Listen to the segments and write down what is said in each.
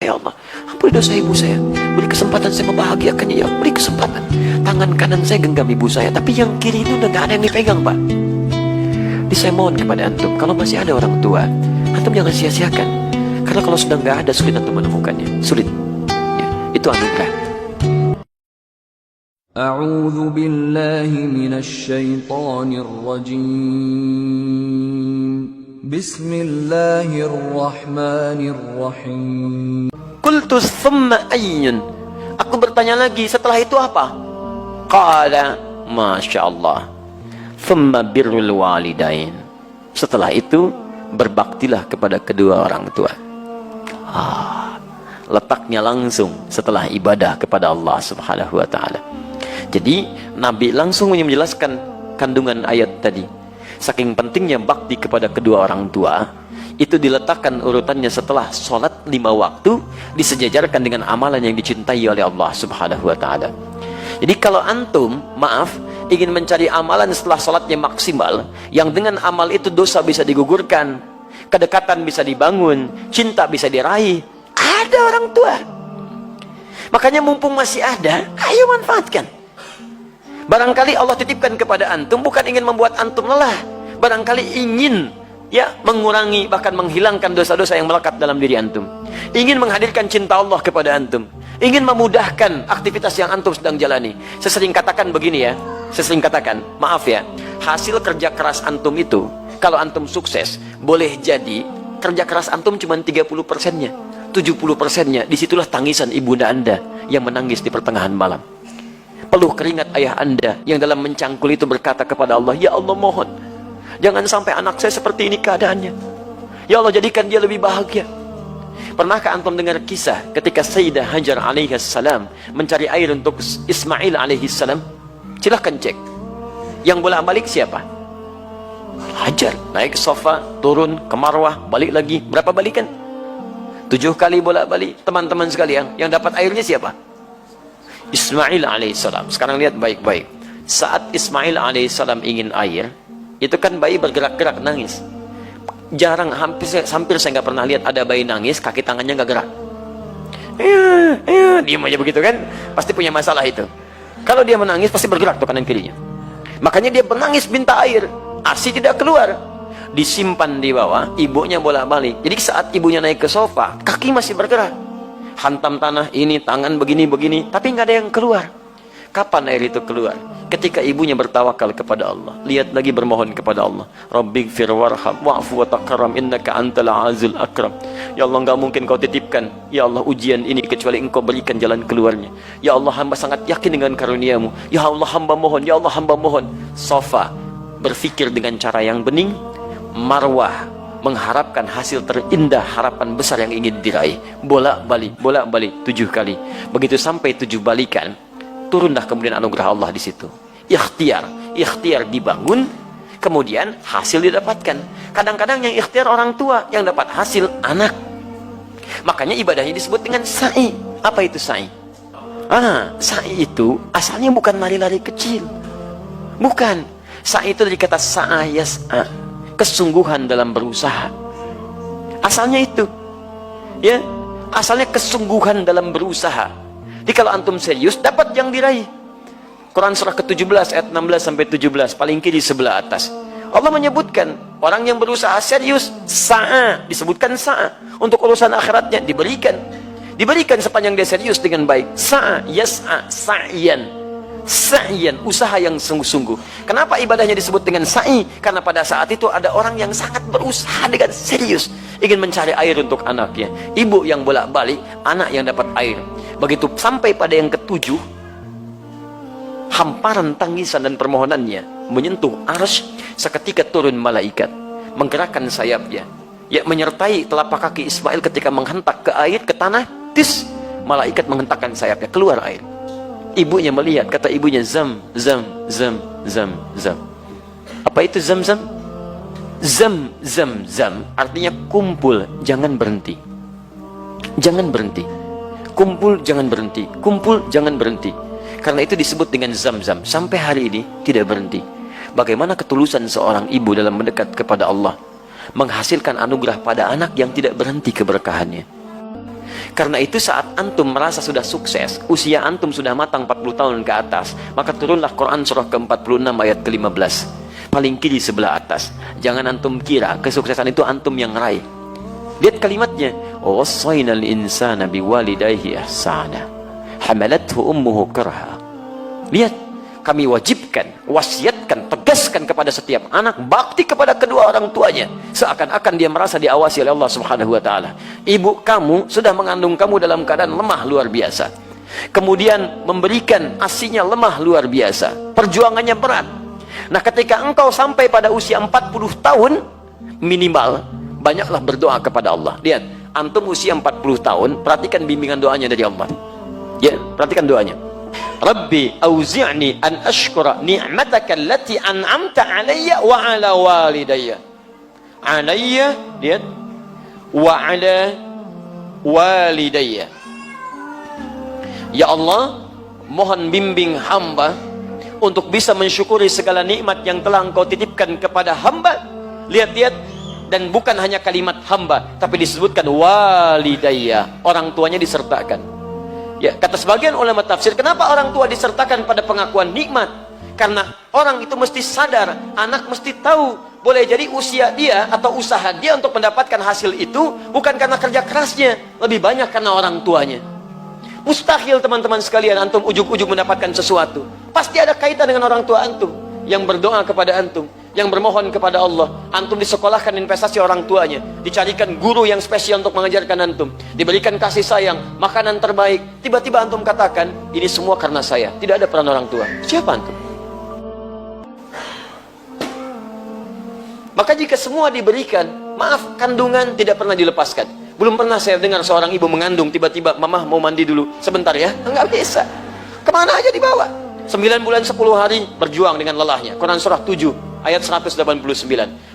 Ya Allah, ampuni dosa ibu saya. Beri kesempatan saya membahagiakannya, ya. Beri kesempatan. Tangan kanan saya genggam ibu saya, tapi yang kiri itu udah gak ada yang dipegang, Pak. Jadi saya mohon kepada antum, kalau masih ada orang tua, antum jangan sia-siakan. Karena kalau sudah gak ada, sulit antum menemukannya. Sulit. Ya, itu anugerah. A'udzu billahi minasy syaithanir rajim. Bismillahirrahmanirrahim. Qultu thumma ayyun. Aku bertanya lagi, setelah itu apa? Qala, Masya Allah, thumma birrul walidain. Setelah itu, berbaktilah kepada kedua orang tua. Letaknya langsung setelah ibadah kepada Allah Subhanahu wa ta'ala. Jadi, Nabi langsung menjelaskan kandungan ayat tadi. Saking pentingnya bakti kepada kedua orang tua, itu diletakkan urutannya setelah sholat 5 waktu, disejajarkan dengan amalan yang dicintai oleh Allah Subhanahu wa ta'ala. Jadi kalau antum, ingin mencari amalan setelah sholatnya maksimal, yang dengan amal itu dosa bisa digugurkan, kedekatan bisa dibangun, cinta bisa diraih, ada orang tua. Makanya mumpung masih ada, ayo manfaatkan. Barangkali Allah titipkan kepada antum bukan ingin membuat antum lelah, barangkali ingin mengurangi, bahkan menghilangkan dosa-dosa yang melekat dalam diri antum, ingin menghadirkan cinta Allah kepada antum, ingin memudahkan aktivitas yang antum sedang jalani. Saya sering katakan begini ya, maaf ya, hasil kerja keras antum itu, kalau antum sukses, boleh jadi kerja keras antum cuma 30%-nya, 70%-nya, disitulah tangisan ibunda anda yang menangis di pertengahan malam, peluh keringat ayah anda yang dalam mencangkul itu berkata kepada Allah, ya Allah mohon, jangan sampai anak saya seperti ini keadaannya. Ya Allah, jadikan dia lebih bahagia. Pernahkah antum dengar kisah ketika Sayyidah Hajar alaihissalam mencari air untuk Ismail alaihissalam? Silahkan cek. Yang bolak-balik siapa? Hajar. Naik ke sofa, turun ke Marwah, balik lagi. Berapa balikan? 7 kali bolak-balik. Teman-teman sekalian, yang dapat airnya siapa? Ismail alaihissalam. Sekarang lihat baik-baik. Saat Ismail alaihissalam ingin air, itu kan bayi bergerak-gerak nangis. Jarang, hampir saya nggak pernah lihat ada bayi nangis kaki tangannya nggak gerak. Diam aja begitu kan, pasti punya masalah itu. Kalau dia menangis pasti bergerak tuh kanan kirinya. Makanya dia menangis minta air, ASI tidak keluar, disimpan di bawah, ibunya bolak-balik. Jadi saat ibunya naik ke sofa, kaki masih bergerak, hantam tanah ini, tangan begini-begini, tapi nggak ada yang keluar. Kapan air itu keluar? Ketika ibunya bertawakal kepada Allah, lihat lagi bermohon kepada Allah, Rabbighfir warham wa'fu wa takarram innaka antal azizul akram. Ya Allah, enggak mungkin kau titipkan ya Allah ujian ini kecuali engkau berikan jalan keluarnya. Ya Allah, hamba sangat yakin dengan karuniamu. Ya Allah, hamba mohon. Ya Allah, hamba mohon. Sofa berpikir dengan cara yang bening, Marwah mengharapkan hasil terindah, harapan besar yang ingin diraih. Bolak-balik 7 kali. Begitu sampai 7 balikan, turunlah kemudian anugerah Allah di situ. Ikhtiar dibangun, kemudian hasil didapatkan. Kadang-kadang yang ikhtiar orang tua, yang dapat hasil anak. Makanya ibadahnya disebut dengan sa'i. Apa itu sa'i? Sa'i itu asalnya bukan lari-lari kecil. Bukan. Sa'i itu dari kata sa'a yas'a, kesungguhan dalam berusaha. Asalnya itu. Ya, asalnya kesungguhan dalam berusaha. Jadi kalau antum serius, dapat yang diraih. Quran surah ke-17 ayat 16 sampai 17, paling kiri sebelah atas. Allah menyebutkan orang yang berusaha serius, sa'a, disebutkan sa'a. Untuk urusan akhiratnya diberikan sepanjang dia serius dengan baik. Sa'a yas'a sa'yan, usaha yang sungguh-sungguh. Kenapa ibadahnya disebut dengan sa'i? Karena pada saat itu ada orang yang sangat berusaha dengan serius, ingin mencari air untuk anaknya. Ibu yang bolak-balik, anak yang dapat air. Begitu sampai pada yang ke-7, hamparan tangisan dan permohonannya menyentuh arsy, seketika turun malaikat, menggerakkan sayapnya, menyertai telapak kaki Ismail ketika menghentak ke air, ke tanah, malaikat menghentakkan sayapnya, keluar air. Ibunya melihat, kata ibunya, zam. Apa itu zam? Zam artinya kumpul, jangan berhenti. Kumpul, jangan berhenti. Karena itu disebut dengan zam-zam. Sampai hari ini tidak berhenti. Bagaimana ketulusan seorang ibu dalam mendekat kepada Allah, menghasilkan anugerah pada anak yang tidak berhenti keberkahannya. Karena itu saat antum merasa sudah sukses, usia antum sudah matang 40 tahun ke atas, maka turunlah Quran surah ke-46 ayat ke-15. Paling kiri sebelah atas. Jangan antum kira kesuksesan itu antum yang raih. Lihat kalimatnya. Wassaynal insana biwalidayhi ihsana. Hamalathu ummuhu karha. Lihat, kami wajibkan, wasiatkan, tegaskan kepada setiap anak bakti kepada kedua orang tuanya, seakan-akan dia merasa diawasi oleh Allah Subhanahu wa taala. Ibu kamu sudah mengandung kamu dalam keadaan lemah luar biasa. Kemudian memberikan ASINya lemah luar biasa. Perjuangannya berat. Nah, ketika engkau sampai pada usia 40 tahun minimal, banyaklah berdoa kepada Allah. Lihat, antum usia 40 tahun, perhatikan bimbingan doanya dari Allah. Ya, perhatikan doanya. Rabbi auzi'ni an ashkura ni'mataka allati an'amta alayya wa ala walidayya. Alayya, lihat, wa ala walidayya. Ya Allah, mohon bimbing hamba untuk bisa mensyukuri segala nikmat yang telah engkau titipkan kepada hamba. Lihat-lihat, dan bukan hanya kalimat hamba, tapi disebutkan walidayya, orang tuanya disertakan. Ya, kata sebagian ulama tafsir, kenapa orang tua disertakan pada pengakuan nikmat? Karena orang itu mesti sadar, anak mesti tahu, boleh jadi usia dia atau usaha dia untuk mendapatkan hasil itu bukan karena kerja kerasnya, lebih banyak karena orang tuanya. Mustahil teman-teman sekalian antum ujuk-ujuk mendapatkan sesuatu. Pasti ada kaitan dengan orang tua antum yang berdoa kepada antum, yang bermohon kepada Allah. Antum disekolahkan investasi orang tuanya, dicarikan guru yang spesial untuk mengajarkan antum, diberikan kasih sayang, makanan terbaik. Tiba-tiba antum katakan, ini semua karena saya, tidak ada peran orang tua. Siapa antum? Maka jika semua diberikan, maaf, kandungan tidak pernah dilepaskan. Belum pernah saya dengar seorang ibu mengandung, tiba-tiba, mama mau mandi dulu sebentar ya. Enggak bisa. Kemana aja dibawa. 9 bulan 10 hari berjuang dengan lelahnya. Quran surah 7 ayat 189.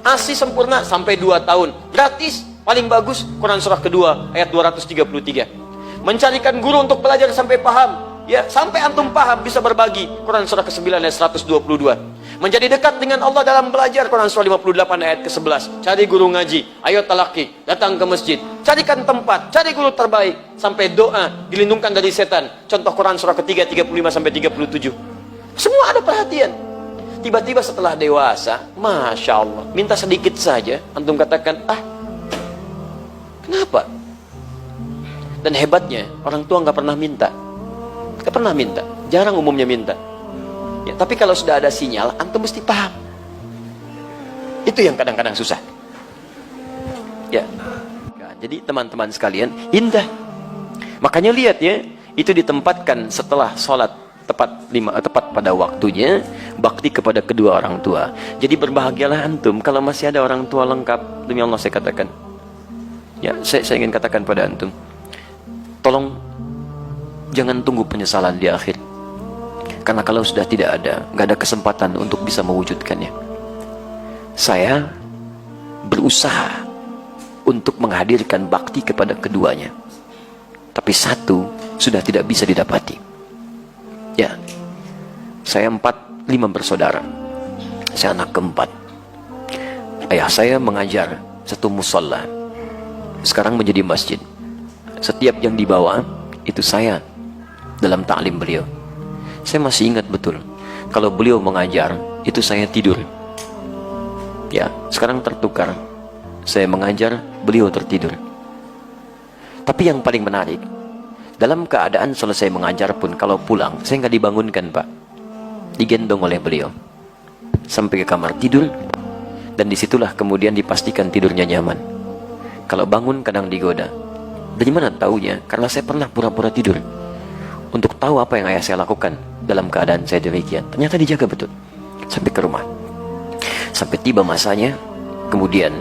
ASI sempurna sampai 2 tahun. Gratis, paling bagus. Quran surah kedua ayat 233. Mencarikan guru untuk belajar sampai paham. Ya, sampai antum paham bisa berbagi. Quran surah ke-9 ayat 122. Menjadi dekat dengan Allah dalam belajar. Quran surah 58 ayat ke-11. Cari guru ngaji, ayo talaki, datang ke masjid. Carikan tempat, cari guru terbaik. Sampai doa, dilindungkan dari setan. Contoh Quran surah ketiga 35 sampai 37. Semua ada perhatian. Tiba-tiba setelah dewasa, Masya Allah, minta sedikit saja, antum katakan, kenapa? Dan hebatnya, orang tua nggak pernah minta. Nggak pernah minta, jarang umumnya minta. Ya, tapi kalau sudah ada sinyal, antum mesti paham. Itu yang kadang-kadang susah. Ya, jadi teman-teman sekalian, indah. Makanya lihat ya, itu ditempatkan setelah sholat tepat pada waktunya, bakti kepada kedua orang tua. Jadi berbahagialah antum kalau masih ada orang tua lengkap. Demi Allah saya katakan. Ya, saya ingin katakan pada antum, tolong jangan tunggu penyesalan di akhir. Karena kalau sudah tidak ada, nggak ada kesempatan untuk bisa mewujudkannya. Saya berusaha untuk menghadirkan bakti kepada keduanya, tapi satu sudah tidak bisa didapati. Ya, saya 5 bersaudara. Saya anak keempat. Ayah saya mengajar satu musola, sekarang menjadi masjid. Setiap yang dibawa itu saya dalam ta'lim beliau. Saya masih ingat betul, kalau beliau mengajar, itu saya tidur. Ya, sekarang tertukar. Saya mengajar, beliau tertidur. Tapi yang paling menarik, dalam keadaan selesai mengajar pun, kalau pulang, saya nggak dibangunkan, Pak. Digendong oleh beliau sampai ke kamar tidur, dan disitulah kemudian dipastikan tidurnya nyaman. Kalau bangun kadang digoda. Dari mana taunya? Karena saya pernah pura-pura tidur untuk tahu apa yang ayah saya lakukan dalam keadaan saya demikian. Ternyata dijaga betul sampai ke rumah. Sampai tiba masanya, kemudian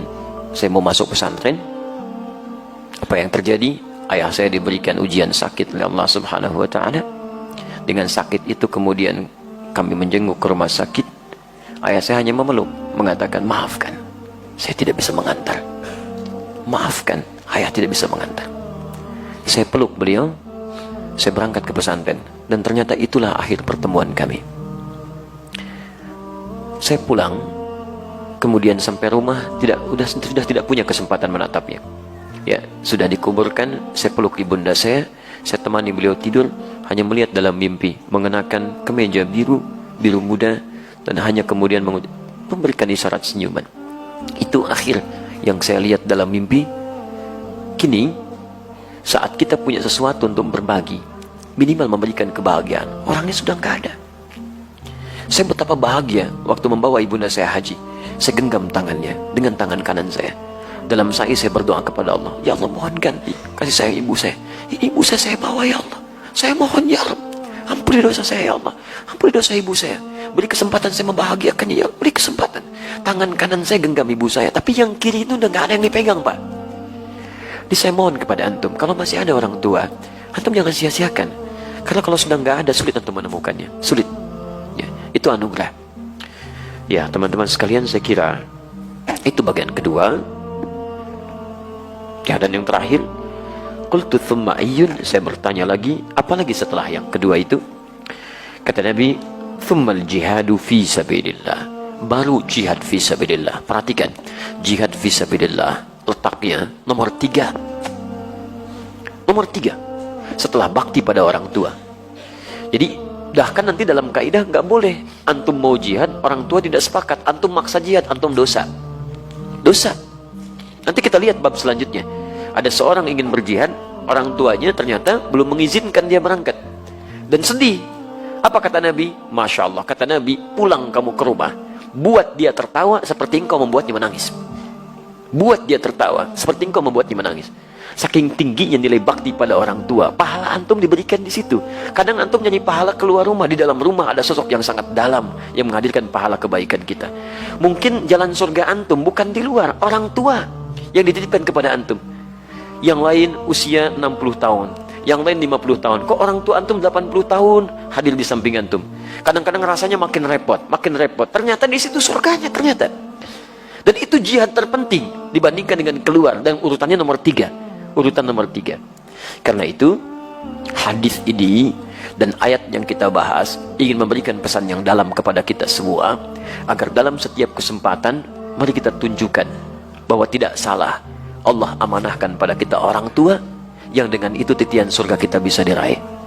saya mau masuk pesantren. Apa yang terjadi? Ayah saya diberikan ujian sakit oleh Allah Subhanahu wa taala. Dengan sakit itu kemudian kami menjenguk ke rumah sakit. Ayah saya hanya memeluk, mengatakan, maafkan, saya tidak bisa mengantar. Maafkan, ayah tidak bisa mengantar. Saya peluk beliau, saya berangkat ke pesantren, dan ternyata itulah akhir pertemuan kami. Saya pulang, kemudian sampai rumah sudah tidak punya kesempatan menatapnya. Ya, sudah dikuburkan, saya peluk ibunda saya temani beliau tidur, hanya melihat dalam mimpi mengenakan kemeja biru muda, dan hanya kemudian memberikan isyarat senyuman. Itu akhir yang saya lihat dalam mimpi. Kini saat kita punya sesuatu untuk berbagi, minimal memberikan kebahagiaan, orangnya sudah nggak ada. Saya betapa bahagia waktu membawa ibunda saya haji. Saya genggam tangannya dengan tangan kanan saya. Dalam sa'i saya berdoa kepada Allah, ya Allah, mohon ganti kasih sayang ibu saya. Ini ibu saya bawa, ya Allah. Saya mohon, ya Allah, ampuni dosa saya, ya Allah. Ampuni dosa ibu saya. Beri kesempatan saya membahagiakannya, ya Allah. Beri kesempatan. Tangan kanan saya genggam ibu saya, tapi yang kiri itu udah gak ada yang dipegang, Pak. Jadi saya mohon kepada antum, kalau masih ada orang tua, antum jangan sia-siakan. Karena kalau sudah gak ada, sulit antum menemukannya. Sulit. Ya, itu anugerah. Ya, teman-teman sekalian, saya kira itu bagian kedua. Ya, dan yang terakhir, qultu thumma ayyun, saya bertanya lagi, apalagi setelah yang kedua itu? Kata Nabi, thummal jihadu fi sabilillah, baru jihad fi sabilillah. Perhatikan, jihad fi sabilillah letaknya nomor 3. Nomor 3 setelah bakti pada orang tua. Jadi bahkan nanti dalam kaidah nggak boleh antum mau jihad, orang tua tidak sepakat, antum maksa jihad, antum dosa. Nanti kita lihat bab selanjutnya. Ada seorang ingin berjihad, orang tuanya ternyata belum mengizinkan dia berangkat, dan sedih. Apa kata Nabi? Masya Allah, kata Nabi, pulang kamu ke rumah, buat dia tertawa seperti engkau membuatnya menangis. Buat dia tertawa seperti engkau membuatnya menangis. Saking tingginya nilai bakti pada orang tua, pahala antum diberikan di situ. Kadang antum nyanyi pahala keluar rumah, di dalam rumah ada sosok yang sangat dalam yang menghadirkan pahala kebaikan kita. Mungkin jalan surga antum bukan di luar, orang tua yang dititipkan kepada antum. Yang lain usia 60 tahun, yang lain 50 tahun. Kok orang tua antum 80 tahun hadir di samping antum? Kadang-kadang rasanya makin repot. Ternyata di situ surganya ternyata. Dan itu jihad terpenting dibandingkan dengan keluar, dan urutannya nomor 3. Urutan nomor 3. Karena itu hadis ini dan ayat yang kita bahas ingin memberikan pesan yang dalam kepada kita semua, agar dalam setiap kesempatan mari kita tunjukkan bahwa tidak salah Allah amanahkan pada kita orang tua, yang dengan itu titian surga kita bisa diraih.